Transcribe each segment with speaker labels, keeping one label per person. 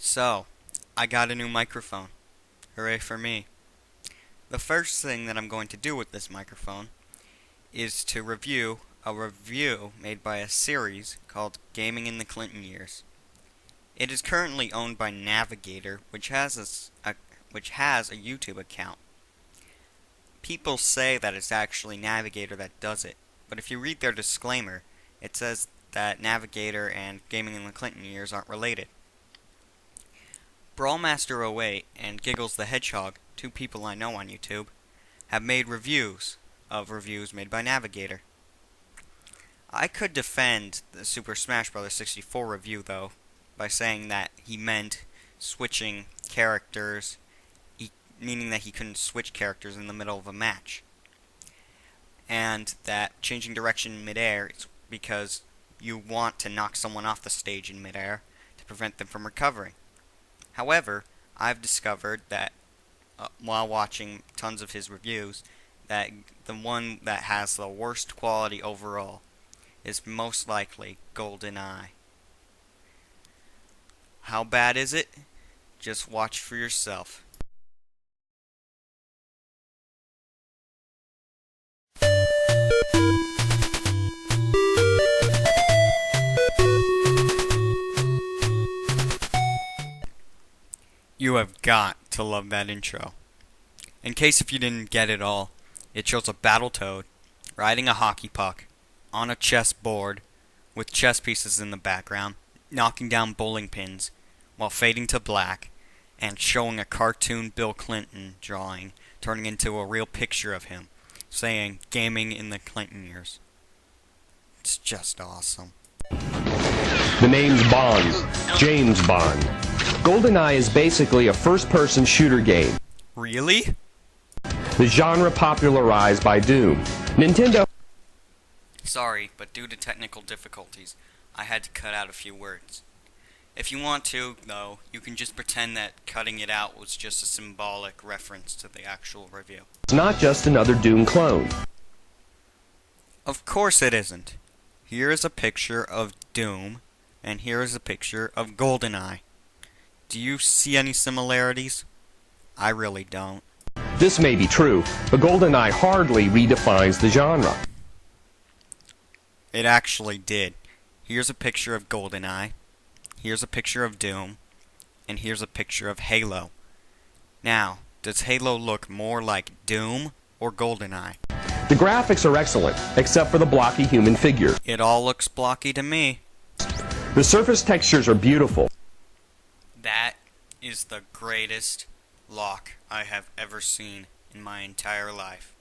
Speaker 1: So, I got a new microphone. Hooray for me. The first thing that I'm going to do with this microphone is to review a review made by a series called Gaming in the Clinton Years. It is currently owned by Navigator, which has a YouTube account. People say that it's actually Navigator that does it, but if you read their disclaimer, it says that Navigator and Gaming in the Clinton Years aren't related. Brawlmaster08 and Giggles the Hedgehog, two people I know on YouTube, have made reviews of reviews made by Navigator. I could defend the Super Smash Bros. 64 review, though, by saying that he meant switching characters, meaning that he couldn't switch characters in the middle of a match. And that changing direction midair is because you want to knock someone off the stage in midair to prevent them from recovering. However, I've discovered that while watching tons of his reviews, that the one that has the worst quality overall is most likely Goldeneye. How bad is it? Just watch for yourself. You have got to love that intro. In case if you didn't get it all, it shows a Battletoad riding a hockey puck on a chessboard with chess pieces in the background, knocking down bowling pins while fading to black and showing a cartoon Bill Clinton drawing turning into a real picture of him saying Gaming in the Clinton Years. It's just awesome.
Speaker 2: The name's Bond. James Bond. Goldeneye is basically a first-person shooter game.
Speaker 1: Really?
Speaker 2: The genre popularized by Doom. Nintendo...
Speaker 1: Sorry, but due to technical difficulties, I had to cut out a few words. If you want to, though, you can just pretend that cutting it out was just a symbolic reference to the actual review.
Speaker 2: It's not just another Doom clone.
Speaker 1: Of course it isn't. Here is a picture of Doom, and here is a picture of Goldeneye. Do you see any similarities? I really don't.
Speaker 2: This may be true, but Goldeneye hardly redefines the genre.
Speaker 1: It actually did. Here's a picture of Goldeneye, here's a picture of Doom, and here's a picture of Halo. Now, does Halo look more like Doom or Goldeneye?
Speaker 2: The graphics are excellent, except for the blocky human figure.
Speaker 1: It all looks blocky to me.
Speaker 2: The surface textures are beautiful.
Speaker 1: That is the greatest lock I have ever seen in my entire life.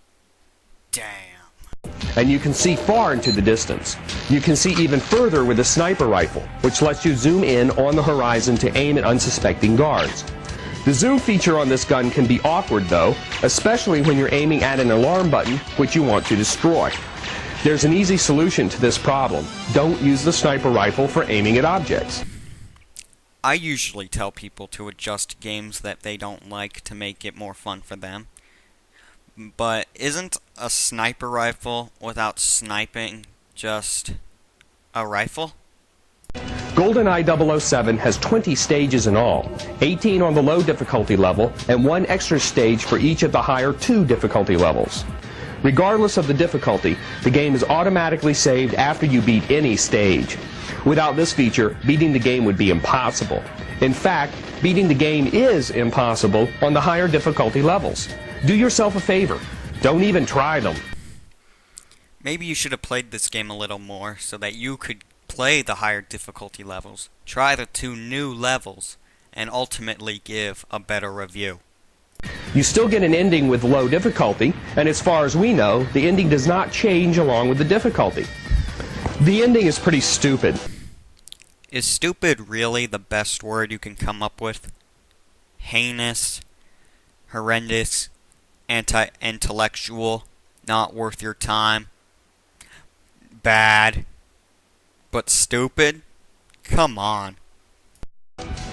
Speaker 1: Damn.
Speaker 2: And you can see far into the distance. You can see even further with a sniper rifle, which lets you zoom in on the horizon to aim at unsuspecting guards. The zoom feature on this gun can be awkward, though, especially when you're aiming at an alarm button which you want to destroy. There's an easy solution to this problem. Don't use the sniper rifle for aiming at objects.
Speaker 1: I usually tell people to adjust games that they don't like to make it more fun for them. But isn't a sniper rifle without sniping just a rifle?
Speaker 2: Goldeneye 007 has 20 stages in all, 18 on the low difficulty level, and one extra stage for each of the higher 2 difficulty levels. Regardless of the difficulty, the game is automatically saved after you beat any stage. Without this feature, beating the game would be impossible. In fact, beating the game is impossible on the higher difficulty levels. Do yourself a favor. Don't even try them.
Speaker 1: Maybe you should have played this game a little more so that you could play the higher difficulty levels, try the 2 new levels, and ultimately give a better review.
Speaker 2: You still get an ending with low difficulty, and as far as we know, the ending does not change along with the difficulty. The ending is pretty stupid.
Speaker 1: Is stupid really the best word you can come up with? Heinous, horrendous, anti-intellectual, not worth your time, bad, but stupid? Come on.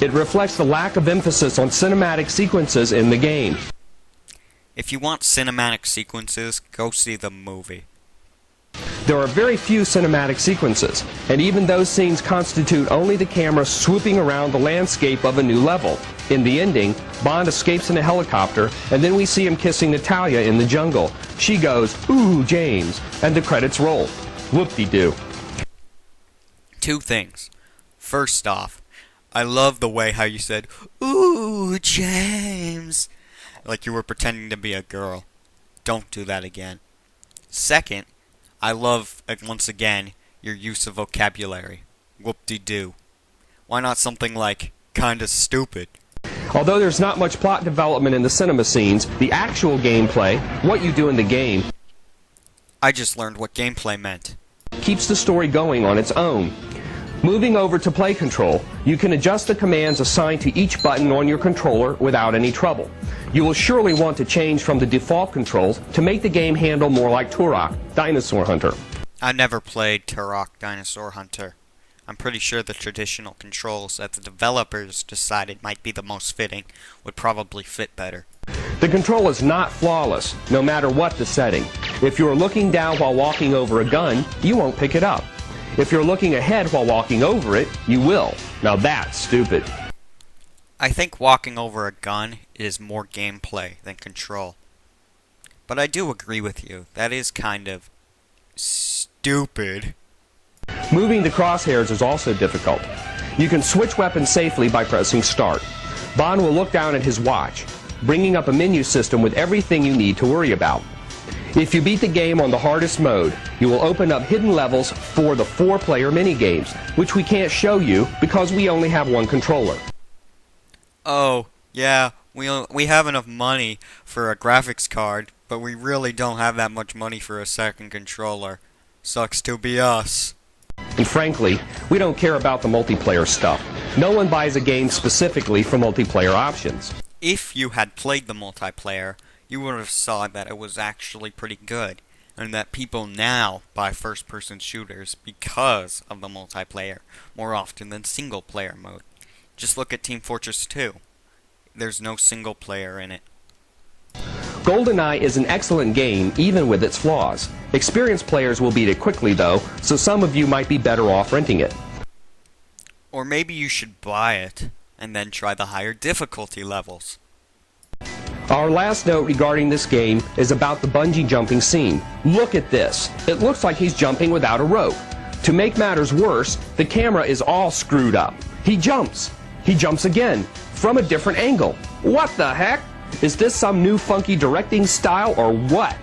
Speaker 2: It reflects the lack of emphasis on cinematic sequences in the game.
Speaker 1: If you want cinematic sequences, go see the movie.
Speaker 2: There are very few cinematic sequences, and even those scenes constitute only the camera swooping around the landscape of a new level. In the ending, Bond escapes in a helicopter, and then we see him kissing Natalia in the jungle. She goes, "Ooh, James," and the credits roll. Whoop-de-doo.
Speaker 1: Two things. First off, I love the way how you said, "Ooh, James," like you were pretending to be a girl. Don't do that again. Second, I love, once again, your use of vocabulary. Whoop-de-doo. Why not something like, kinda stupid?
Speaker 2: Although there's not much plot development in the cinema scenes, the actual gameplay, what you do in the game,
Speaker 1: I just learned what gameplay meant.
Speaker 2: keeps the story going on its own. Moving over to play control, you can adjust the commands assigned to each button on your controller without any trouble. You will surely want to change from the default controls to make the game handle more like Turok, Dinosaur Hunter.
Speaker 1: I never played Turok Dinosaur Hunter. I'm pretty sure the traditional controls that the developers decided might be the most fitting would probably fit better.
Speaker 2: The control is not flawless, no matter what the setting. If you're looking down while walking over a gun, you won't pick it up. If you're looking ahead while walking over it, you will. Now that's stupid.
Speaker 1: I think walking over a gun is more gameplay than control. But I do agree with you. That is kind of stupid.
Speaker 2: Moving the crosshairs is also difficult. You can switch weapons safely by pressing start. Bond will look down at his watch, bringing up a menu system with everything you need to worry about. If you beat the game on the hardest mode, you will open up hidden levels for the 4-player minigames, which we can't show you because we only have one controller.
Speaker 1: Oh, yeah, we have enough money for a graphics card, but we really don't have that much money for a second controller. Sucks to be us.
Speaker 2: And frankly, we don't care about the multiplayer stuff. No one buys a game specifically for multiplayer options.
Speaker 1: If you had played the multiplayer, you would have saw that it was actually pretty good, and that people now buy first-person shooters because of the multiplayer more often than single-player mode. Just look at Team Fortress 2. There's no single player in it.
Speaker 2: Goldeneye is an excellent game, even with its flaws. Experienced players will beat it quickly, though, so some of you might be better off renting it.
Speaker 1: Or maybe you should buy it, and then try the higher difficulty levels.
Speaker 2: Our last note regarding this game is about the bungee jumping scene. Look at this. It looks like he's jumping without a rope. To make matters worse, the camera is all screwed up. He jumps. He jumps again, from a different angle. What the heck? Is this some new funky directing style or what?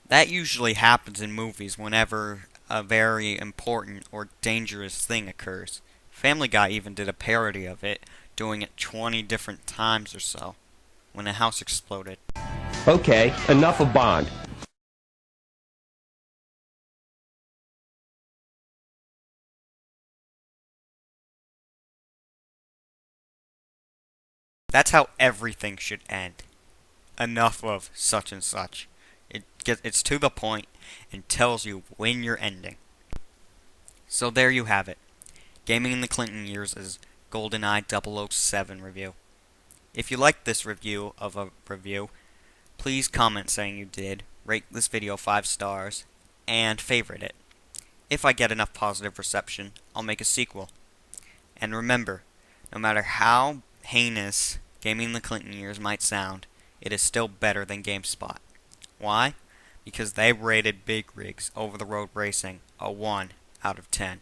Speaker 1: That usually happens in movies whenever a very important or dangerous thing occurs. Family Guy even did a parody of it, doing it 20 different times or so, when a house exploded.
Speaker 2: Okay, enough of Bond.
Speaker 1: That's how everything should end. Enough of such and such. It's to the point and tells you when you're ending. So there you have it. Gaming in the Clinton Years' Goldeneye 007 review. If you liked this review of a review, please comment saying you did, rate this video 5 stars, and favorite it. If I get enough positive reception, I'll make a sequel. And remember, no matter how heinous Gaming in the Clinton Years might sound, it is still better than GameSpot. Why? Because they rated Big Rigs over the road racing a 1 out of 10.